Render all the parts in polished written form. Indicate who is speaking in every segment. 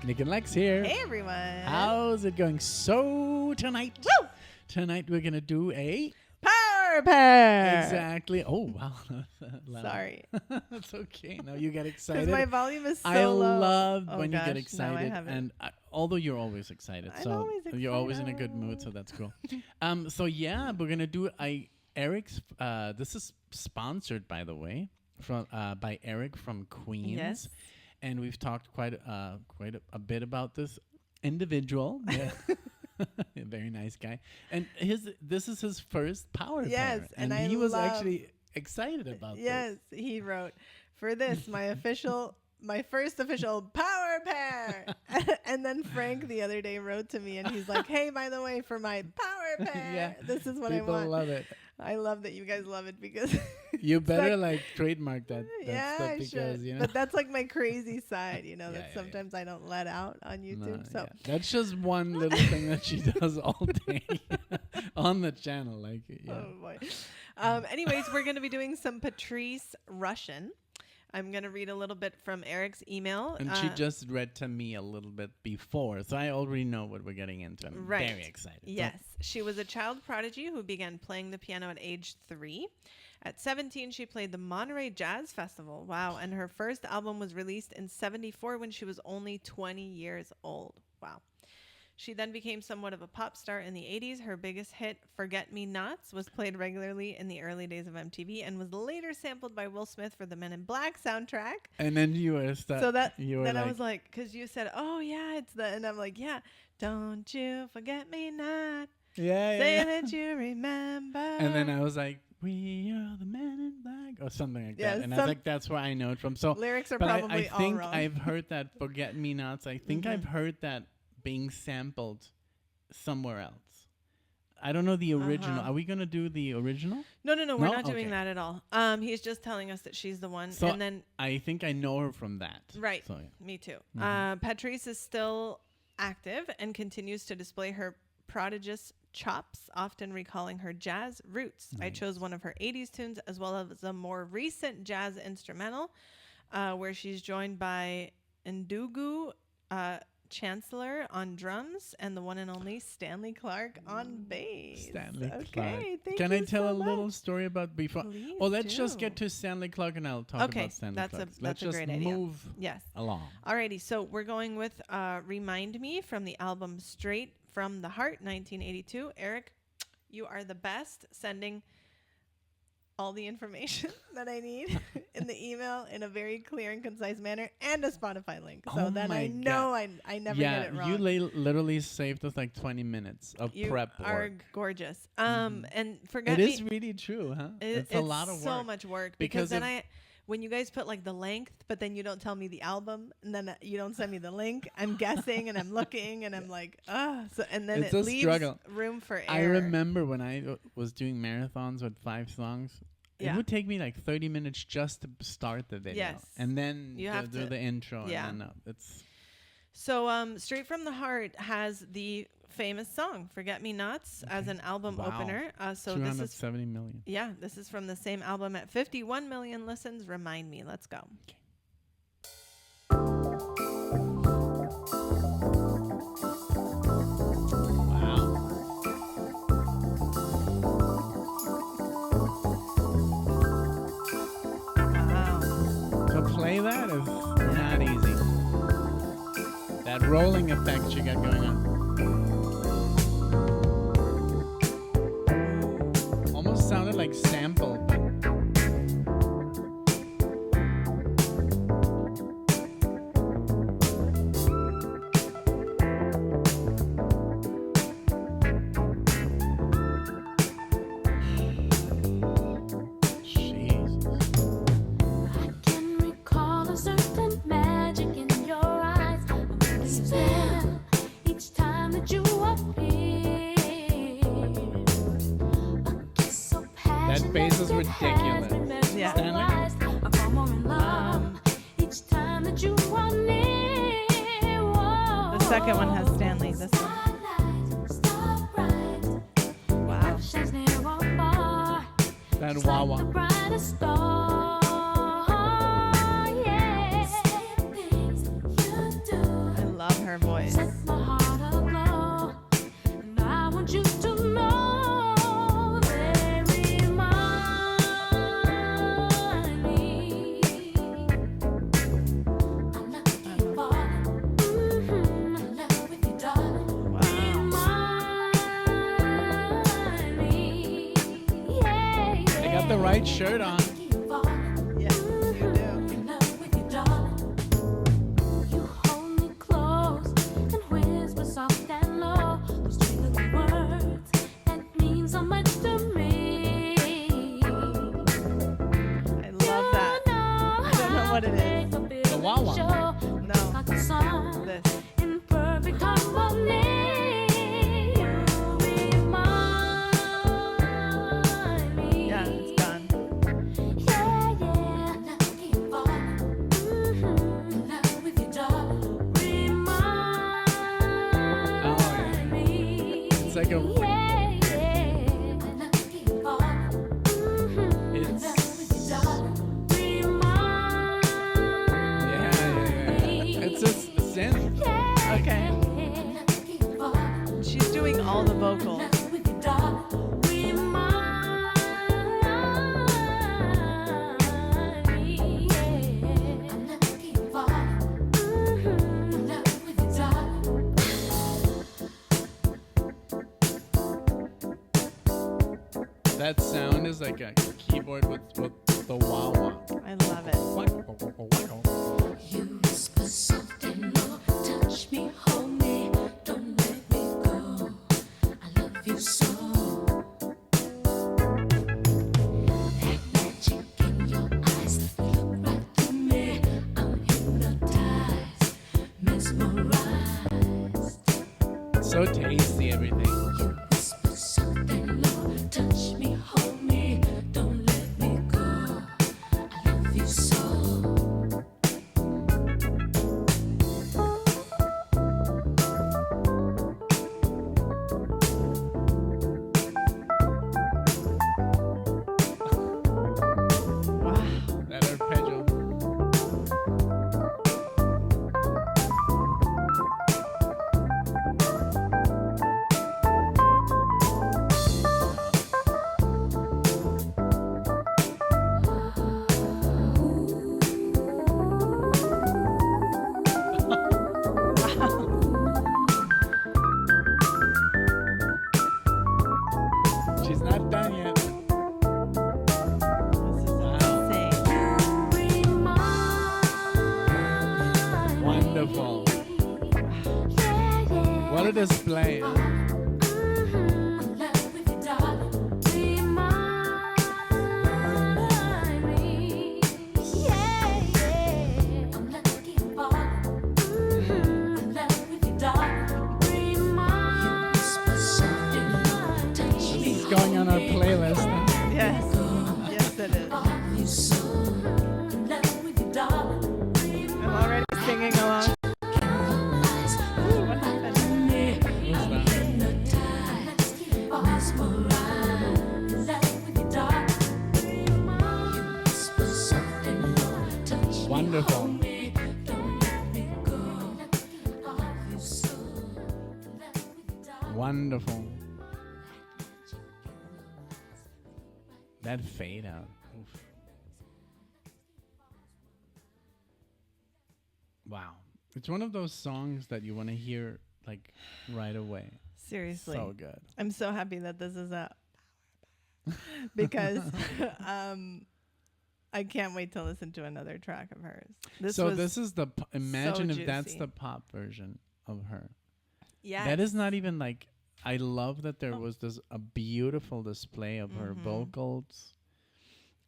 Speaker 1: back.
Speaker 2: NicknLex here.
Speaker 1: Hey, everyone.
Speaker 2: How's it going? So tonight,
Speaker 1: Woo!
Speaker 2: Tonight we're gonna do a
Speaker 1: Power pair.
Speaker 2: exactly. Oh wow,
Speaker 1: Sorry.
Speaker 2: That's okay. Now you get excited.
Speaker 1: Because my volume is so
Speaker 2: I
Speaker 1: low.
Speaker 2: love
Speaker 1: Oh
Speaker 2: when
Speaker 1: gosh,
Speaker 2: you get
Speaker 1: now I
Speaker 2: excited,
Speaker 1: have it.
Speaker 2: and although you're always excited,
Speaker 1: I'm
Speaker 2: so
Speaker 1: always
Speaker 2: you're always in a good mood, so that's cool. So yeah, we're gonna do Eric's. This is sponsored, by the way, from by Eric from Queens.
Speaker 1: Yes.
Speaker 2: And we've talked quite a bit about this individual. Yeah. A very nice guy. And this is his first power
Speaker 1: Yes,
Speaker 2: pair.
Speaker 1: and
Speaker 2: he was actually excited about
Speaker 1: Yes, he wrote, for this, my first official power pair. And then Frank the other day wrote to me and he's like, hey, by the way, for my power pair,
Speaker 2: Yeah,
Speaker 1: this is what
Speaker 2: people
Speaker 1: I want.
Speaker 2: love it.
Speaker 1: I love that you guys love it because
Speaker 2: You better
Speaker 1: like
Speaker 2: trademark that
Speaker 1: yeah,
Speaker 2: stuff
Speaker 1: I
Speaker 2: because
Speaker 1: should.
Speaker 2: you know.
Speaker 1: But that's like my crazy side, that
Speaker 2: Yeah.
Speaker 1: sometimes I don't let out on YouTube. So
Speaker 2: That's just one little thing that she does all day on the channel.
Speaker 1: oh boy. Anyways, we're going to be doing some Patrice Russian. I'm going to read a little bit from Eric's email.
Speaker 2: And she just read to me a little bit before, so I already know what we're getting into. I'm very excited.
Speaker 1: Yes. She was a child prodigy who began playing the piano at age 3. At 17, she played the Monterey Jazz Festival. Wow. And her first album was released in 1974 when she was only 20 years old. Wow. She then became somewhat of a pop star in the 80s. Her biggest hit, Forget Me Nots, was played regularly in the early days of MTV and was later sampled by Will Smith for the Men in Black soundtrack.
Speaker 2: And then you were
Speaker 1: then I was like, because you said, oh, yeah, it's the, and I'm like, yeah, don't you forget me not. Say that you remember.
Speaker 2: And then I was like, we are the Men in Black, or something like that. And I was like, that's where I know it from. So
Speaker 1: lyrics are
Speaker 2: but
Speaker 1: probably
Speaker 2: I think
Speaker 1: all wrong.
Speaker 2: I've heard that Forget Me Nots. I think I've heard that being sampled somewhere else. I don't know the original. Are we going to do the original?
Speaker 1: No, we're not doing that at all. He's just telling us that she's the one.
Speaker 2: So
Speaker 1: and then
Speaker 2: I think I know her from that.
Speaker 1: Right.
Speaker 2: So, yeah.
Speaker 1: Me too. Patrice is still active and continues to display her prodigious chops, often recalling her jazz roots.
Speaker 2: Nice.
Speaker 1: I chose one of her 80s tunes as well as a more recent jazz instrumental where she's joined by Ndugu Chancellor on drums and the one and only Stanley Clark on bass.
Speaker 2: Stanley Clark.
Speaker 1: Thank
Speaker 2: Can
Speaker 1: you
Speaker 2: I tell
Speaker 1: so
Speaker 2: a little
Speaker 1: much.
Speaker 2: story about before?
Speaker 1: Please
Speaker 2: Well, let's
Speaker 1: do.
Speaker 2: just get to Stanley Clark and I'll talk about Stanley Clark.
Speaker 1: That's a great idea.
Speaker 2: Let's just move
Speaker 1: Yes.
Speaker 2: along.
Speaker 1: Alrighty, so we're going with Remind Me from the album Straight from the Heart, 1982. Eric, you are the best, sending all the information that I need in the email in a very clear and concise manner and a Spotify link. So then I know I never get it wrong.
Speaker 2: You literally saved us like 20 minutes of prep
Speaker 1: You are
Speaker 2: work.
Speaker 1: gorgeous. And forget
Speaker 2: It
Speaker 1: me.
Speaker 2: is really true, huh?
Speaker 1: It's
Speaker 2: a lot of work.
Speaker 1: so much work because then when you guys put like the length, but then you don't tell me the album, and then you don't send me the link, I'm guessing and I'm looking and I'm like, so and then
Speaker 2: It's
Speaker 1: it
Speaker 2: a
Speaker 1: leaves
Speaker 2: struggle.
Speaker 1: room for error.
Speaker 2: I remember when I was doing marathons with 5 songs.
Speaker 1: Yeah.
Speaker 2: It would take me like 30 minutes just to start the video.
Speaker 1: Yes.
Speaker 2: And then
Speaker 1: You have
Speaker 2: do
Speaker 1: to-
Speaker 2: the intro.
Speaker 1: yeah.
Speaker 2: And then it's
Speaker 1: So Straight from the Heart has the famous song Forget Me Nots as an album
Speaker 2: Wow.
Speaker 1: opener. So this is
Speaker 2: 270 million.
Speaker 1: this is from the same album at 51 million listens. Remind Me. Let's go.
Speaker 2: Okay.
Speaker 1: Wow.
Speaker 2: To play that is not easy. That rolling effect you got going on. Almost sounded like sample, but Jesus.
Speaker 3: I can recall a certain magic in your eyes. A magic spell each time that you appear. A kiss so passionate
Speaker 2: bass is
Speaker 3: it
Speaker 2: ridiculous.
Speaker 3: has been
Speaker 1: Yeah.
Speaker 3: mesmerized. I fall more in love each time that you are near. Whoa.
Speaker 1: The second one has Stanley. This one. Wow.
Speaker 3: Shines near or far.
Speaker 2: That
Speaker 3: Just like the
Speaker 2: wah-wah.
Speaker 3: brightest star, yeah.
Speaker 1: I love
Speaker 2: white shirt on.
Speaker 1: Yes, you do.
Speaker 3: In love with you, darling. You hold me close and whisper soft and low those three little words that mean so much to me.
Speaker 1: I love that.
Speaker 3: I
Speaker 1: don't know what it is.
Speaker 2: The wah-wah.
Speaker 1: No,
Speaker 3: Like a song
Speaker 1: this.
Speaker 3: in perfect harmony. You remind me.
Speaker 1: Yeah, it's done.
Speaker 3: Yeah, yeah. In love with you, darling. Remind me.
Speaker 2: It's like a.
Speaker 3: Yeah, yeah.
Speaker 2: It's.
Speaker 3: Remind
Speaker 2: Yeah. It's a synth.
Speaker 1: Okay. She's doing all the vocals.
Speaker 2: That sound is like a keyboard with the wah wah.
Speaker 1: I love it.
Speaker 3: You whisper soft and low, touch me, hold me, don't let me go. I love you so. That magic in your eyes, you look right through me. I'm hypnotized, mesmerized.
Speaker 2: So tasty, everything.
Speaker 3: You whisper soft and low, touch me, hold me, don't let me go. I love you so.
Speaker 1: Wow.
Speaker 2: That arpeggio. She's not done yet.
Speaker 1: This is
Speaker 2: Wow.
Speaker 1: insane.
Speaker 2: Wonderful. What a display. This is going on our playlist.
Speaker 1: Yes. Yes, it is. I'm already singing along. Ooh, what happened?
Speaker 2: What's that? Wonderful. Wonderful. That fade out. Oof. Wow. It's one of those songs that you want to hear like right away.
Speaker 1: Seriously.
Speaker 2: So good.
Speaker 1: I'm so happy that this is out because I can't wait to listen to another track of hers. This
Speaker 2: is the imagine if that's
Speaker 1: juicy.
Speaker 2: the pop version of her.
Speaker 1: yeah.
Speaker 2: That is not even like I love that there was this a beautiful display of her
Speaker 1: Mhm.
Speaker 2: vocals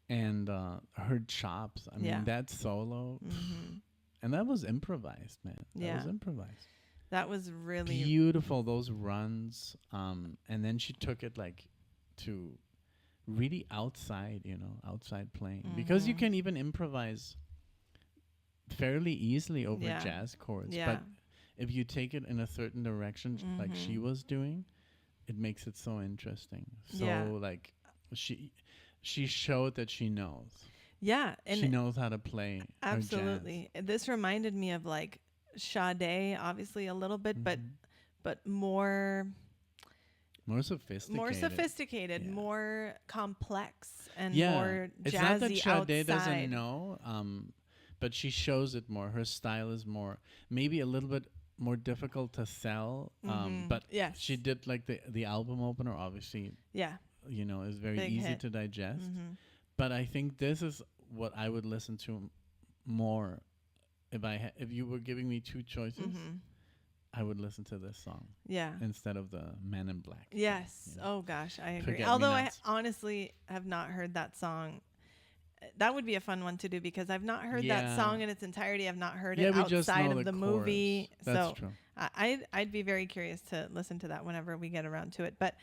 Speaker 2: and her chops. I mean
Speaker 1: Yeah.
Speaker 2: that solo
Speaker 1: Mhm.
Speaker 2: and that was improvised, man. That was
Speaker 1: Yeah.
Speaker 2: improvised.
Speaker 1: That was really
Speaker 2: Beautiful those runs and then she took it like to really outside, outside playing because you
Speaker 1: Mhm.
Speaker 2: can even improvise fairly easily over
Speaker 1: Yeah.
Speaker 2: jazz chords,
Speaker 1: Yeah.
Speaker 2: but if you take it in a certain direction like she
Speaker 1: Mhm.
Speaker 2: was doing, it makes it so interesting. So
Speaker 1: Yeah.
Speaker 2: like she showed that she knows.
Speaker 1: Yeah, and
Speaker 2: She knows how to play her jazz.
Speaker 1: absolutely. This reminded me of like Sade, obviously a little bit,
Speaker 2: Mhm.
Speaker 1: but more
Speaker 2: More sophisticated. Yeah.
Speaker 1: more complex, and
Speaker 2: Yeah.
Speaker 1: more jazzy
Speaker 2: It's not that Sade
Speaker 1: outside.
Speaker 2: doesn't know, but she shows it more. Her style is more, maybe a little bit more difficult to sell.
Speaker 1: Mhm.
Speaker 2: But
Speaker 1: Yes.
Speaker 2: she did like the album opener, obviously,
Speaker 1: Yeah.
Speaker 2: is very
Speaker 1: Big
Speaker 2: easy
Speaker 1: hit.
Speaker 2: to digest.
Speaker 1: Mhm.
Speaker 2: But I think this is what I would listen to more if you were giving me two choices. I would listen to this song
Speaker 1: Yeah.
Speaker 2: instead of the Man in Black.
Speaker 1: Yes.
Speaker 2: You know?
Speaker 1: Oh gosh, I agree.
Speaker 2: Forget Me
Speaker 1: Although I
Speaker 2: Nots.
Speaker 1: honestly have not heard that song. That would be a fun one to do because I've not heard
Speaker 2: Yeah.
Speaker 1: that song in its entirety. I've not heard
Speaker 2: Yeah,
Speaker 1: it
Speaker 2: we just
Speaker 1: outside
Speaker 2: know
Speaker 1: of
Speaker 2: the
Speaker 1: the
Speaker 2: chorus.
Speaker 1: movie.
Speaker 2: That's
Speaker 1: So
Speaker 2: true.
Speaker 1: I'd be very curious to listen to that whenever we get around to it. But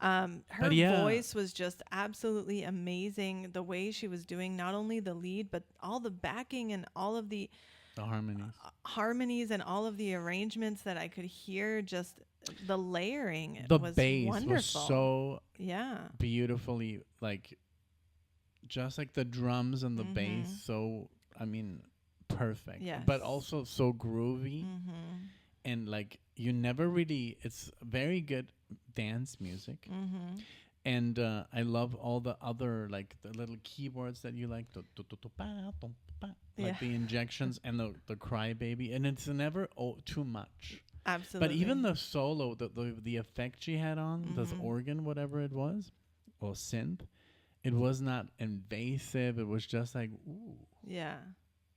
Speaker 1: her
Speaker 2: But yeah.
Speaker 1: voice was just absolutely amazing. The way she was doing not only the lead, but all the backing and all of the
Speaker 2: The harmonies.
Speaker 1: harmonies and all of the arrangements that I could hear. Just the layering
Speaker 2: The
Speaker 1: was
Speaker 2: bass
Speaker 1: wonderful.
Speaker 2: was so
Speaker 1: Yeah.
Speaker 2: beautifully, like, just like the drums and the bass. So, I mean, perfect.
Speaker 1: Yes.
Speaker 2: But also so groovy. And, like, you never really, it's very good dance music. And I love all the other, like, the little keyboards that you like. Like the injections and the crybaby. And it's never too much.
Speaker 1: Absolutely.
Speaker 2: But even the solo, the effect she had on, this organ, whatever it was, or synth, it was not invasive. It was just like, ooh.
Speaker 1: Yeah.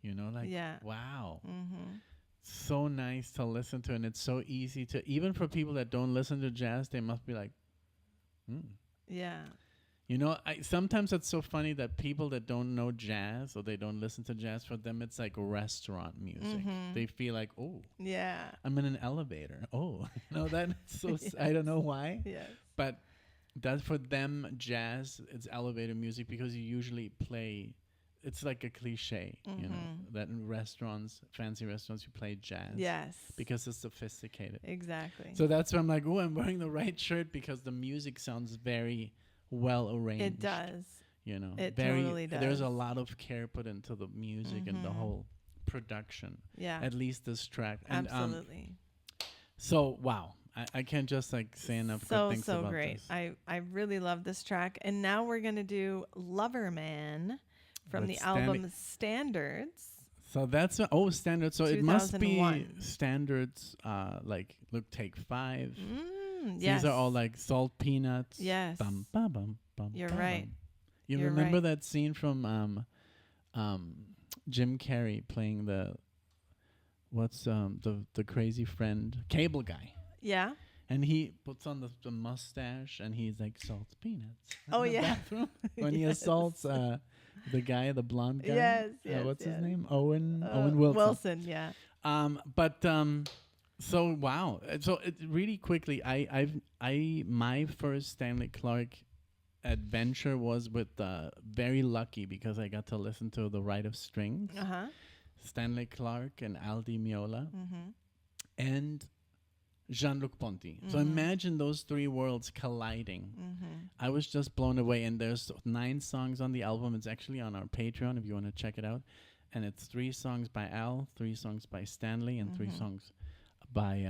Speaker 2: You know, like,
Speaker 1: Yeah.
Speaker 2: wow. So nice to listen to. And it's so easy to, even for people that don't listen to jazz, they must be like,
Speaker 1: Yeah.
Speaker 2: You know, sometimes it's so funny that people that don't know jazz or they don't listen to jazz, for them it's like restaurant music. They feel like, oh,
Speaker 1: Yeah.
Speaker 2: I'm in an elevator. Oh, no, that's so, I don't know why.
Speaker 1: Yes.
Speaker 2: But that's for them, jazz, it's elevator music because you usually play, it's like a cliche, you know, that in restaurants, fancy restaurants, you play jazz.
Speaker 1: Yes.
Speaker 2: Because it's sophisticated.
Speaker 1: Exactly.
Speaker 2: So that's why I'm like, oh, I'm wearing the right shirt because the music sounds very well arranged.
Speaker 1: It does.
Speaker 2: You know,
Speaker 1: It
Speaker 2: very,
Speaker 1: totally does.
Speaker 2: There's a lot of care put into the music and the whole production.
Speaker 1: Yeah.
Speaker 2: At least this track. And,
Speaker 1: Absolutely.
Speaker 2: So, wow. I can't just like say enough good things
Speaker 1: So
Speaker 2: about
Speaker 1: great.
Speaker 2: this.
Speaker 1: I really love this track. And now we're going to do Lover Man from
Speaker 2: With
Speaker 1: the album Standards.
Speaker 2: So that's standards. So it must be
Speaker 1: 2001.
Speaker 2: standards. Like look, take 5.
Speaker 1: Yes.
Speaker 2: These are all like Salt Peanuts.
Speaker 1: Yes.
Speaker 2: Bum, bum, bum, bum,
Speaker 1: You're
Speaker 2: bum,
Speaker 1: right.
Speaker 2: bum. You
Speaker 1: You're
Speaker 2: remember
Speaker 1: right.
Speaker 2: that scene from Jim Carrey playing the crazy friend Cable Guy,
Speaker 1: Yeah.
Speaker 2: and he puts on the mustache and he's like Salt Peanuts.
Speaker 1: Oh,
Speaker 2: in the
Speaker 1: yeah.
Speaker 2: bathroom when he assaults the guy, the blonde guy.
Speaker 1: Yes, yes,
Speaker 2: what's his
Speaker 1: yes.
Speaker 2: name? Owen Wilson.
Speaker 1: Yeah.
Speaker 2: So wow. So really quickly, my first Stanley Clarke adventure was with very lucky because I got to listen to The Rite of Strings, Stanley Clarke and Al Di Meola, and Jean-Luc Ponty. So imagine those three worlds colliding. I was just blown away. And there's 9 songs on the album. It's actually on our Patreon if you want to check it out. And it's 3 songs by Al, 3 songs by Stanley, and 3 songs by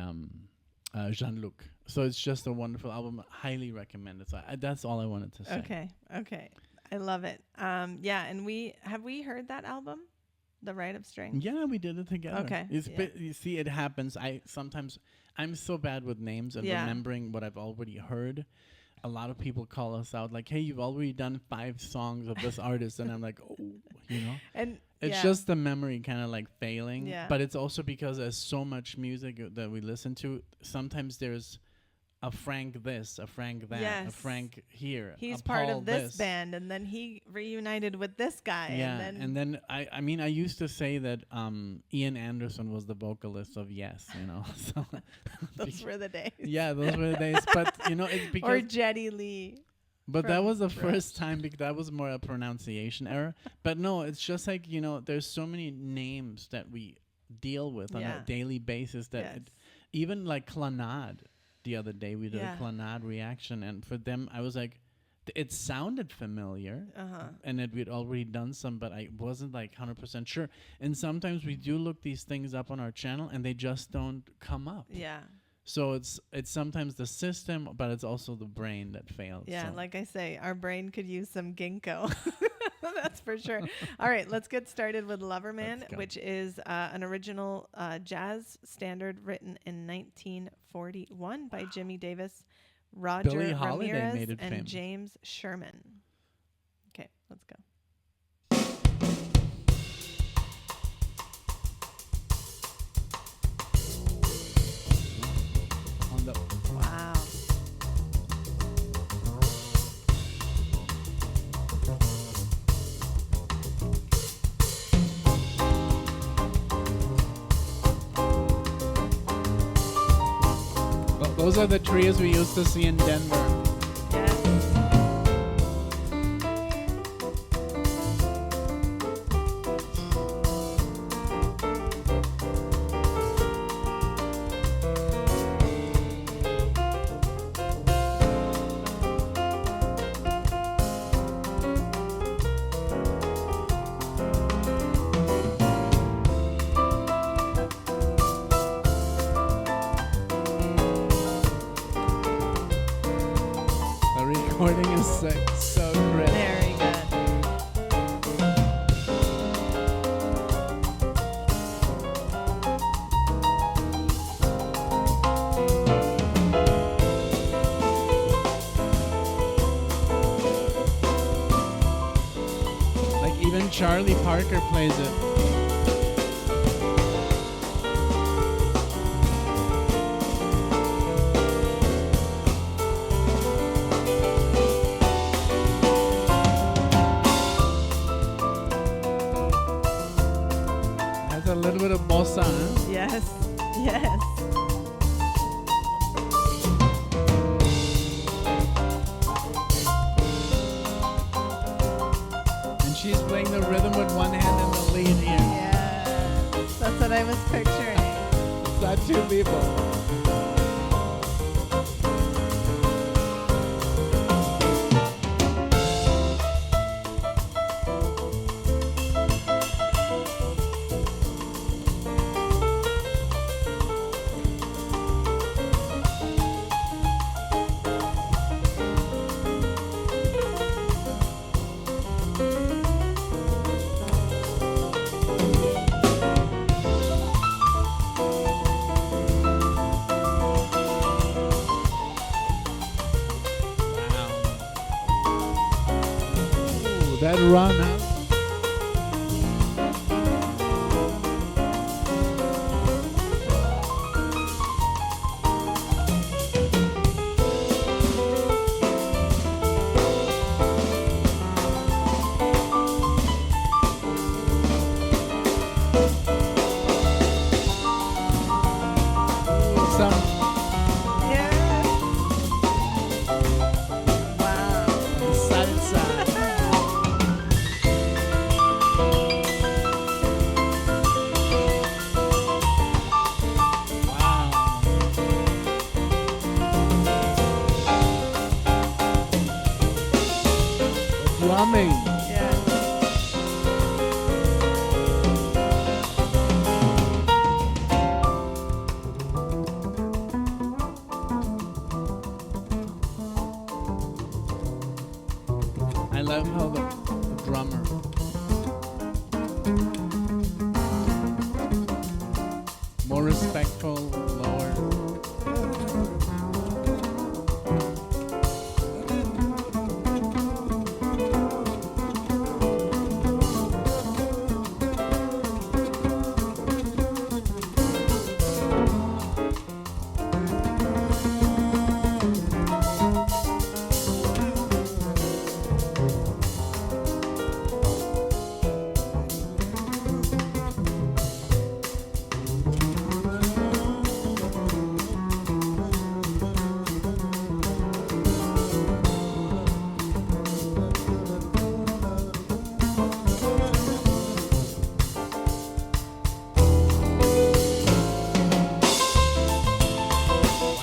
Speaker 2: Jean-Luc. So it's just a wonderful album. Highly recommend it. So that's all I wanted to say.
Speaker 1: Okay. I love it. Yeah, and we heard that album, The Rite of Strings?
Speaker 2: Yeah, we did it together.
Speaker 1: Okay,
Speaker 2: You see, it happens. I'm so bad with names and remembering what I've already heard. A lot of people call us out like, hey, you've already done 5 songs of this artist. And I'm like, oh, you know.
Speaker 1: And
Speaker 2: it's just the memory kind of like failing.
Speaker 1: Yeah.
Speaker 2: But it's also because there's so much music that we listen to. Sometimes there's a Frank this, a Frank that, a
Speaker 1: Yes.
Speaker 2: Frank here.
Speaker 1: he's
Speaker 2: a
Speaker 1: part
Speaker 2: Paul
Speaker 1: of this band, and then he reunited with this guy.
Speaker 2: Yeah,
Speaker 1: And then
Speaker 2: I mean, I used to say that Ian Anderson was the vocalist of Yes, you know. So
Speaker 1: those were the days.
Speaker 2: yeah, those were the days. But you know, it's because
Speaker 1: Or Jetty Lee.
Speaker 2: but that
Speaker 1: from
Speaker 2: was the
Speaker 1: Rush.
Speaker 2: first time because that was more a pronunciation error. But no, it's just like, you know, there's so many names that we deal with on
Speaker 1: Yeah.
Speaker 2: a daily basis that
Speaker 1: Yes.
Speaker 2: even like Clanad. The other day we did
Speaker 1: Yeah.
Speaker 2: a Clanad reaction, and for them I was like, it sounded familiar, and that we'd already done some, but I wasn't like 100% sure. And sometimes we do look these things up on our channel, and they just don't come up.
Speaker 1: Yeah.
Speaker 2: So it's sometimes the system, but it's also the brain that fails.
Speaker 1: Yeah,
Speaker 2: so.
Speaker 1: like I say, our brain could use some ginkgo. That's for sure. All right, let's get started with Lover Man,
Speaker 2: Let's go.
Speaker 1: which is an original jazz standard written in 1941 by Jimmy Davis, Roger
Speaker 2: Billie Holiday
Speaker 1: Ramirez,
Speaker 2: made it
Speaker 1: and
Speaker 2: famous.
Speaker 1: James Sherman. Okay, let's go.
Speaker 2: Those are the trios we used to see in Denver.
Speaker 1: Yes.
Speaker 2: The recording is so great.
Speaker 1: Very good.
Speaker 2: Like even Charlie Parker plays it. Has a little bit of bossa, huh?
Speaker 1: Yes. Yes.
Speaker 2: And she's playing the rhythm with one hand and the lead here.
Speaker 1: Yes. That's what I was picturing.
Speaker 2: It's not two people. Ooh, that run, huh? Some
Speaker 1: Yes. Wow.
Speaker 2: salsa. Wow. The drumming.
Speaker 1: Yes.
Speaker 2: I love how the drummer. More respectful, lower.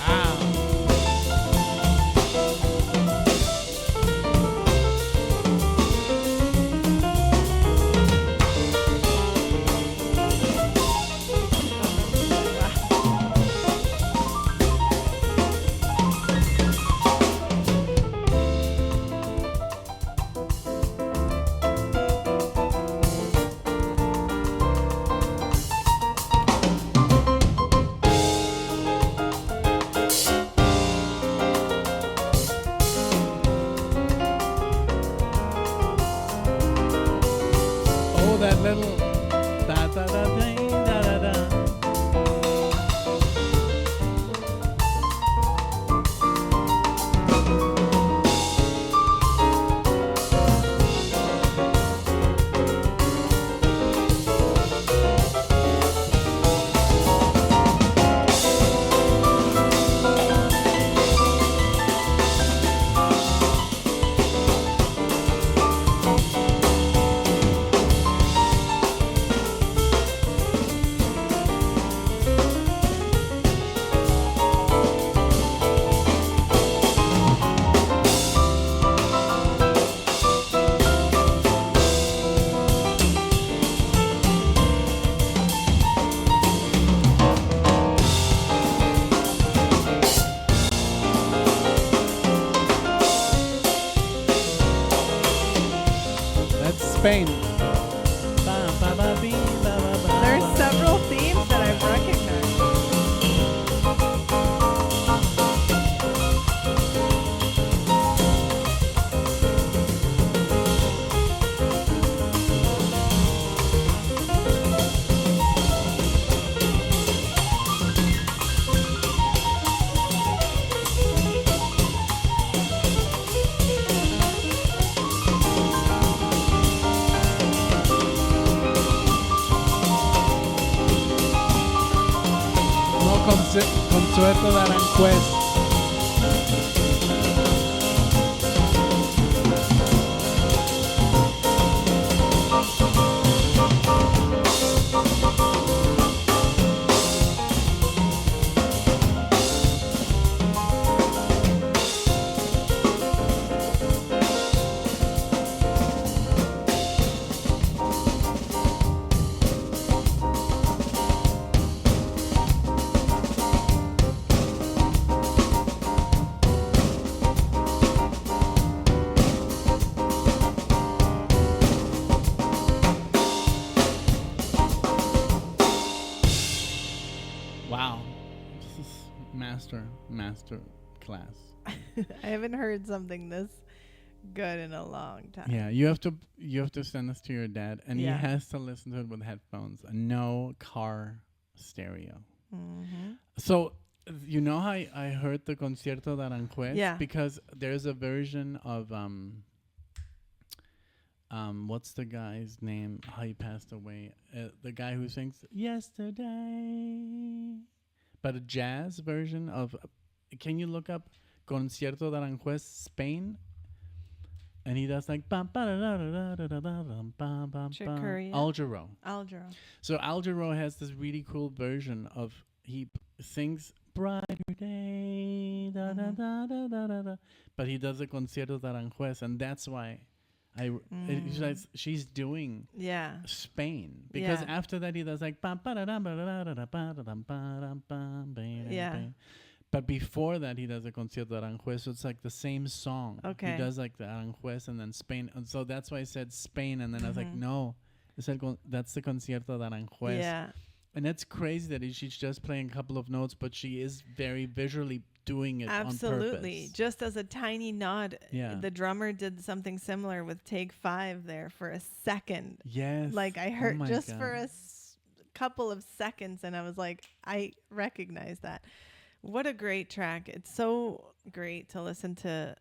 Speaker 2: Wow. Oh, that little da da da ding, da da da. Consueto de Aranjuez. Wow, this is master class.
Speaker 1: I haven't heard something this good in a long time.
Speaker 2: Yeah, you have to send this to your dad, and
Speaker 1: Yeah.
Speaker 2: he has to listen to it with headphones. No car stereo.
Speaker 1: Mm-hmm.
Speaker 2: So you know how I heard the Concierto de Aranjuez?
Speaker 1: Yeah.
Speaker 2: Because there's a version of what's the guy's name? How he passed away? The guy who sings Yesterday, but a jazz version of. Can you look up Concierto de Aranjuez Spain? And he does like bam ba da da da da da bam bam bam.
Speaker 1: Chicoria?
Speaker 2: Algero.
Speaker 1: Algero.
Speaker 2: So Algero has this really cool version of he sings brighter day da da da da da da da, but he does a Concierto de Aranjuez, and that's why it's like she's doing
Speaker 1: Yeah.
Speaker 2: Spain, because
Speaker 1: Yeah.
Speaker 2: after that he does like bam ba da da ba da da da ba da dum ba dum bam ba.
Speaker 1: Yeah.
Speaker 2: But before that, he does a Concierto de Aranjuez, so it's like the same song.
Speaker 1: Okay.
Speaker 2: He does like the Aranjuez and then Spain. And so that's why I said Spain, and then I was like, no, that's the Concierto de Aranjuez.
Speaker 1: Yeah.
Speaker 2: And it's crazy that she's just playing a couple of notes, but she is very visually doing it
Speaker 1: Absolutely.
Speaker 2: on purpose.
Speaker 1: Just as a tiny nod,
Speaker 2: Yeah.
Speaker 1: the drummer did something similar with Take 5 there for a second.
Speaker 2: Yes.
Speaker 1: Like I
Speaker 2: Oh
Speaker 1: heard
Speaker 2: my
Speaker 1: just
Speaker 2: God.
Speaker 1: for a couple of seconds, and I was like, I recognize that. What a great track. It's so great to listen to,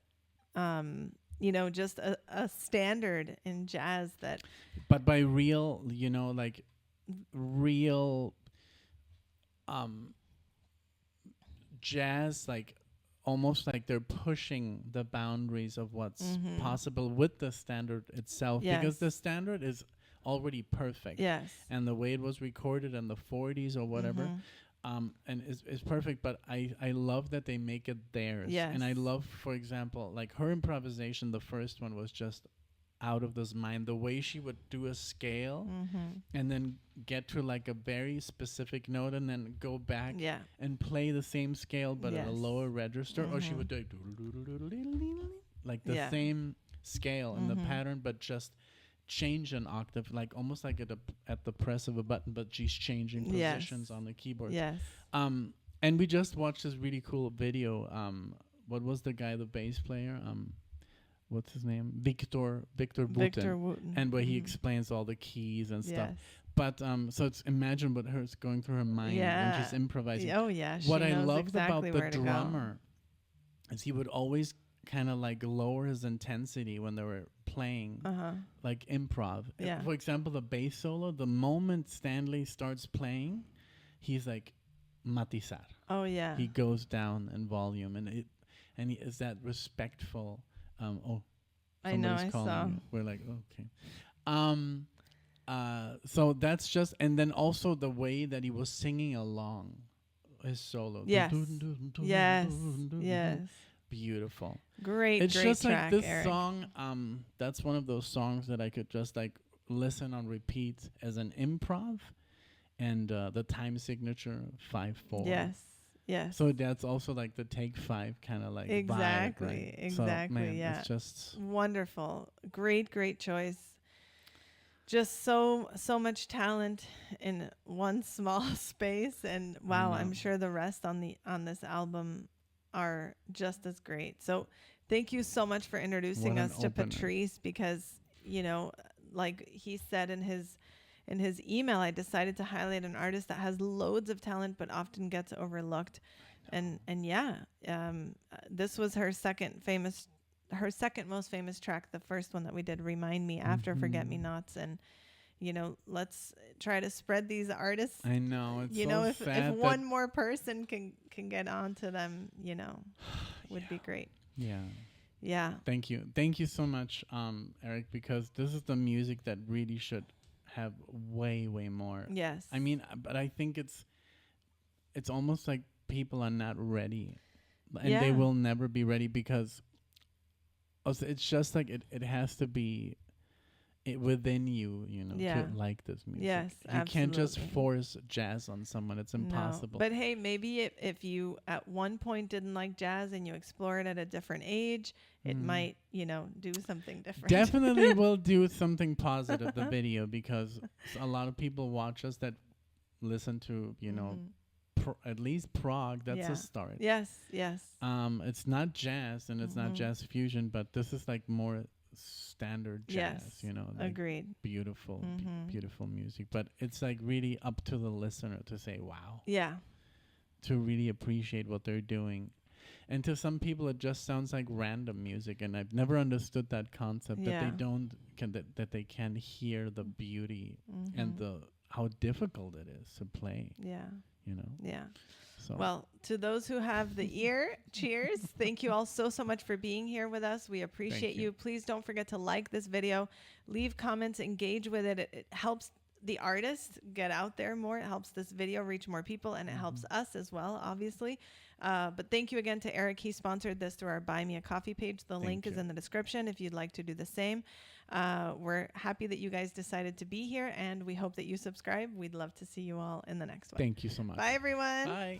Speaker 1: just a standard in jazz that.
Speaker 2: But by real, like real jazz, like almost like they're pushing the boundaries of what's possible with the standard itself.
Speaker 1: Yes.
Speaker 2: Because the standard is already perfect.
Speaker 1: Yes.
Speaker 2: And the way it was recorded in the 40s or whatever. And it's perfect, but I love that they make it theirs.
Speaker 1: Yes.
Speaker 2: And I love, for example, like her improvisation, the first one was just out of this mind. The way she would do a scale and then get to like a very specific note and then go back
Speaker 1: Yeah.
Speaker 2: and play the same scale but at a
Speaker 1: Yes.
Speaker 2: lower register, or she would do like the
Speaker 1: Yeah.
Speaker 2: same scale and the pattern, but just change an octave, like almost like at the press of a button, but she's changing
Speaker 1: Yes.
Speaker 2: positions on the keyboard.
Speaker 1: Yes.
Speaker 2: And we just watched this really cool video. What was the guy, the bass player? What's his name? Victor Wooten.
Speaker 1: Victor Wooten.
Speaker 2: And where he explains all the keys and stuff.
Speaker 1: Yes.
Speaker 2: But so it's imagine what her's going through her mind when she's improvising.
Speaker 1: Oh yeah.
Speaker 2: What
Speaker 1: she
Speaker 2: I
Speaker 1: knows
Speaker 2: loved
Speaker 1: exactly
Speaker 2: about
Speaker 1: where
Speaker 2: the
Speaker 1: to go.
Speaker 2: drummer is he would always kind of like lower his intensity when they were playing like improv.
Speaker 1: Yeah.
Speaker 2: For example, the bass solo, the moment Stanley starts playing, he's like matizar.
Speaker 1: Oh yeah.
Speaker 2: He goes down in volume, and he is that respectful.
Speaker 1: I know,
Speaker 2: somebody's
Speaker 1: I
Speaker 2: calling
Speaker 1: saw.
Speaker 2: you. We're like, okay. So that's just, and then also the way that he was singing along his solo.
Speaker 1: Yes. Yes. Yes.
Speaker 2: Beautiful.
Speaker 1: Great.
Speaker 2: It's
Speaker 1: great
Speaker 2: just
Speaker 1: track,
Speaker 2: like this
Speaker 1: Eric.
Speaker 2: song. That's one of those songs that I could just like listen on repeat as an improv, and the time signature 5/4.
Speaker 1: Yes. Yes.
Speaker 2: So that's also like the Take 5 kind of like
Speaker 1: Exactly,
Speaker 2: vibe, right?
Speaker 1: exactly,
Speaker 2: So, man,
Speaker 1: yeah.
Speaker 2: It's just
Speaker 1: Wonderful. Great choice. Just so much talent in one small space, and wow, I'm
Speaker 2: know.
Speaker 1: sure the rest on this album are just as great. So thank you so much for introducing
Speaker 2: What an
Speaker 1: us to
Speaker 2: opener.
Speaker 1: Patrice, because like he said in his email, I decided to highlight an artist that has loads of talent but often gets overlooked. And this was her second most famous track, the first one that we did, Remind Me, after Forget Me Nots. And you know, let's try to spread these artists.
Speaker 2: I know. It's
Speaker 1: You
Speaker 2: so
Speaker 1: know, if
Speaker 2: sad
Speaker 1: one more person can get onto them, you know, would be great.
Speaker 2: Yeah.
Speaker 1: Yeah.
Speaker 2: Thank you. Thank you so much, Eric, because this is the music that really should have way, way more.
Speaker 1: Yes.
Speaker 2: I mean, but I think it's almost like people are not ready, and they
Speaker 1: Yeah.
Speaker 2: will never be ready, because also it's just like it has to be within you, you know,
Speaker 1: Yeah.
Speaker 2: to like this music.
Speaker 1: Yes,
Speaker 2: You can't just
Speaker 1: absolutely.
Speaker 2: force jazz on someone. It's impossible.
Speaker 1: No. But hey, maybe if you at one point didn't like jazz and you explore it at a different age, it might, you know, do something different.
Speaker 2: Definitely will do something positive, the video, because a lot of people watch us that listen to, you know, at least prog. That's
Speaker 1: Yeah.
Speaker 2: a start.
Speaker 1: Yes, yes.
Speaker 2: It's not jazz and it's not jazz fusion, but this is like more standard jazz,
Speaker 1: Yes.
Speaker 2: you know, like
Speaker 1: Agreed.
Speaker 2: beautiful, beautiful music. But it's like really up to the listener to say, wow,
Speaker 1: Yeah.
Speaker 2: to really appreciate what they're doing. And to some people, it just sounds like random music, and I've never understood that concept, that they
Speaker 1: Yeah.
Speaker 2: don't that they can hear the beauty and the how difficult it is to play.
Speaker 1: Yeah.
Speaker 2: You know.
Speaker 1: Yeah.
Speaker 2: So
Speaker 1: Well, to those who have the ear, cheers. Thank you all so much for being here with us. We appreciate
Speaker 2: you.
Speaker 1: you. Please don't forget to like this video, leave comments, engage with it. It helps the artist get out there more. It helps this video reach more people, and it helps us as well, obviously. But thank you again to Eric. He sponsored this through our Buy Me a Coffee page. The link is in the description if you'd like to do the same. We're happy that you guys decided to be here, and we hope that you subscribe. We'd love to see you all in the next one.
Speaker 2: thank you so much.
Speaker 1: Bye, everyone.
Speaker 2: Bye.